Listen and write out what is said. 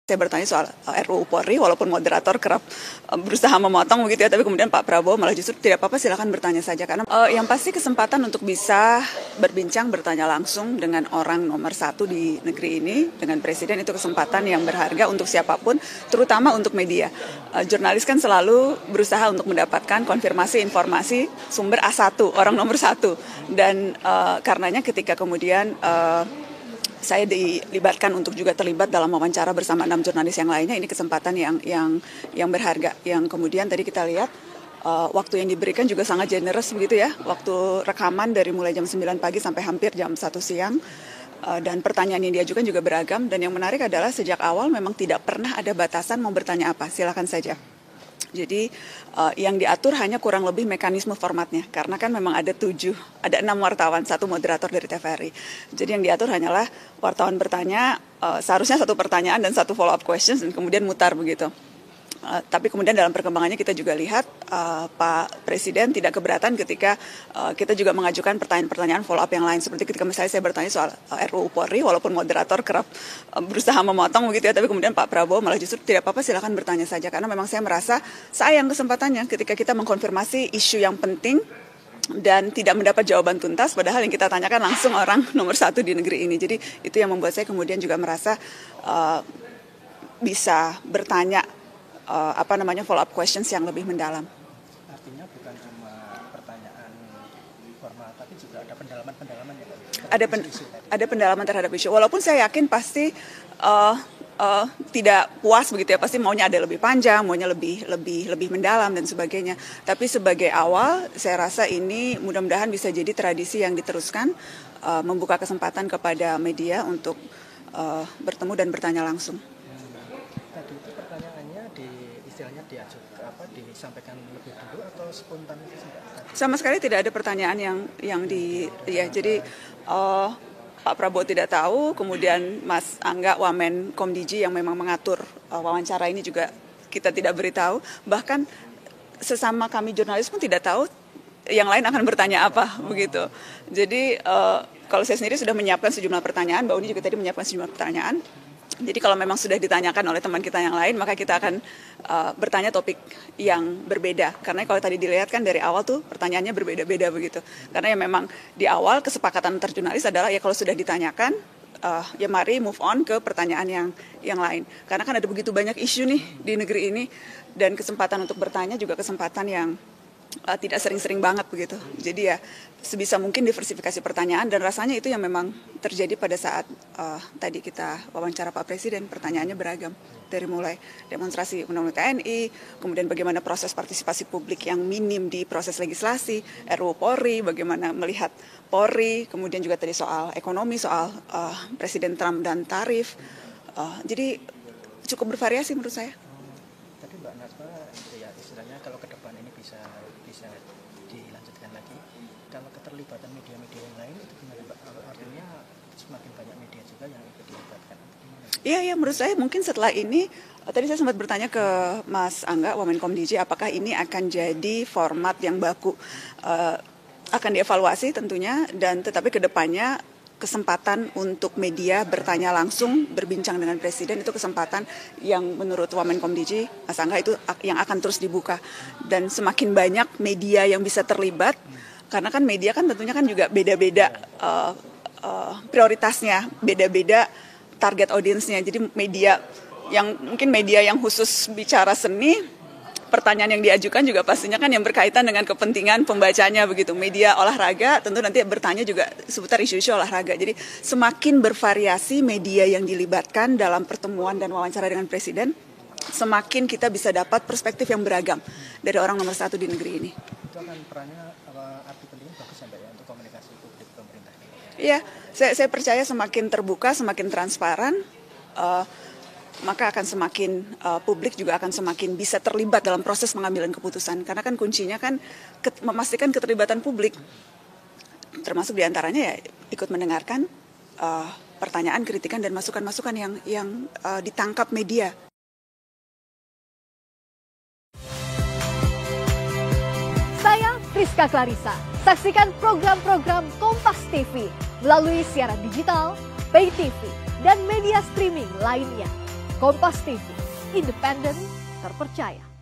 Saya bertanya soal RUU Polri, walaupun moderator kerap berusaha memotong begitu ya, tapi kemudian Pak Prabowo malah justru tidak apa-apa, silakan bertanya saja. Karena yang pasti kesempatan untuk bisa berbincang, bertanya langsung dengan orang nomor satu di negeri ini, dengan Presiden, itu kesempatan yang berharga untuk siapapun, terutama untuk media. Jurnalis kan selalu berusaha untuk mendapatkan konfirmasi informasi sumber A1, orang nomor satu. Dan karenanya ketika kemudian saya dilibatkan untuk juga terlibat dalam wawancara bersama 6 jurnalis yang lainnya, ini kesempatan yang berharga. Yang kemudian tadi kita lihat waktu yang diberikan juga sangat generous begitu ya. Waktu rekaman dari mulai jam 9 pagi sampai hampir jam 1 siang. Dan pertanyaan yang diajukan juga beragam. Dan yang menarik adalah sejak awal memang tidak pernah ada batasan mau bertanya apa, silakan saja. Jadi yang diatur hanya kurang lebih mekanisme formatnya, karena kan memang ada 6 wartawan, 1 moderator dari TVRI. Jadi yang diatur hanyalah wartawan bertanya, seharusnya 1 pertanyaan dan 1 follow up questions, dan kemudian mutar begitu. Tapi kemudian dalam perkembangannya kita juga lihat Pak Presiden tidak keberatan ketika kita juga mengajukan pertanyaan-pertanyaan follow up yang lain. Seperti ketika misalnya saya bertanya soal RUU Polri, walaupun moderator kerap berusaha memotong begitu ya, tapi kemudian Pak Prabowo malah justru tidak apa-apa, silakan bertanya saja. Karena memang saya merasa sayang kesempatannya ketika kita mengkonfirmasi isu yang penting dan tidak mendapat jawaban tuntas, padahal yang kita tanyakan langsung orang nomor 1 di negeri ini. Jadi itu yang membuat saya kemudian juga merasa bisa bertanya follow up questions yang lebih mendalam. Artinya bukan cuma pertanyaan formal, tapi juga ada pendalaman-pendalaman ya. Ada pendalaman terhadap isu. Walaupun saya yakin pasti tidak puas begitu ya, pasti maunya ada lebih panjang, maunya lebih mendalam dan sebagainya. Tapi sebagai awal, saya rasa ini mudah-mudahan bisa jadi tradisi yang diteruskan, membuka kesempatan kepada media untuk bertemu dan bertanya langsung. Tadi itu pertanyaannya disampaikan lebih dulu atau spontan itu sih? Sama sekali tidak ada pertanyaan jadi Pak Prabowo tidak tahu, kemudian Mas Angga Wamen Komdiji yang memang mengatur wawancara ini juga kita tidak beritahu, bahkan sesama kami jurnalis pun tidak tahu yang lain akan bertanya apa begitu. Jadi kalau saya sendiri sudah menyiapkan sejumlah pertanyaan, Mbak Uni juga tadi menyiapkan sejumlah pertanyaan. Jadi kalau memang sudah ditanyakan oleh teman kita yang lain, maka kita akan bertanya topik yang berbeda. Karena kalau tadi dilihat kan dari awal tuh pertanyaannya berbeda-beda begitu. Karena ya memang di awal kesepakatan antar jurnalis adalah ya kalau sudah ditanyakan, ya mari move on ke pertanyaan yang lain. Karena kan ada begitu banyak isu nih di negeri ini, dan kesempatan untuk bertanya juga kesempatan yang tidak sering-sering banget begitu. Jadi ya sebisa mungkin diversifikasi pertanyaan, dan rasanya itu yang memang terjadi pada saat tadi kita wawancara Pak Presiden. Pertanyaannya beragam, dari mulai demonstrasi undang-undang TNI, kemudian bagaimana proses partisipasi publik yang minim di proses legislasi, RUU Polri, bagaimana melihat Polri, kemudian juga tadi soal ekonomi, soal Presiden Trump dan tarif. Jadi cukup bervariasi menurut saya. Tadi Mbak Nasma ya istilahnya kalau ke depan ini bisa dilanjutkan lagi. Kalau keterlibatan media-media yang lain itu gimana Mbak? Artinya semakin banyak media juga yang ikut dilibatkan. Iya, menurut saya mungkin setelah ini, tadi saya sempat bertanya ke Mas Angga Wamen Komdiji, apakah ini akan jadi format yang baku. Akan dievaluasi tentunya, dan tetapi ke depannya kesempatan untuk media bertanya langsung, berbincang dengan Presiden, itu kesempatan yang menurut Wamen Komdiji, Mas Angga, itu yang akan terus dibuka. Dan semakin banyak media yang bisa terlibat, karena kan media kan tentunya kan juga beda-beda prioritasnya, beda-beda target audiensnya. Jadi mungkin media yang khusus bicara seni, pertanyaan yang diajukan juga pastinya kan yang berkaitan dengan kepentingan pembacanya begitu. Media olahraga tentu nanti bertanya juga seputar isu-isu olahraga. Jadi semakin bervariasi media yang dilibatkan dalam pertemuan dan wawancara dengan Presiden, semakin kita bisa dapat perspektif yang beragam dari orang nomor 1 di negeri ini. Itu akan perannya arti pentingnya bagus ya Mbak ya untuk komunikasi publik pemerintah. Iya, saya percaya semakin terbuka, semakin transparan, maka akan semakin publik juga akan semakin bisa terlibat dalam proses pengambilan keputusan. Karena kan kuncinya kan memastikan keterlibatan publik, termasuk diantaranya ya ikut mendengarkan pertanyaan, kritikan, dan masukan-masukan yang ditangkap media. Saya Rizka Clarissa. Saksikan program-program Kompas TV melalui siaran digital, pay TV, dan media streaming lainnya. Kompas TV, independen, terpercaya.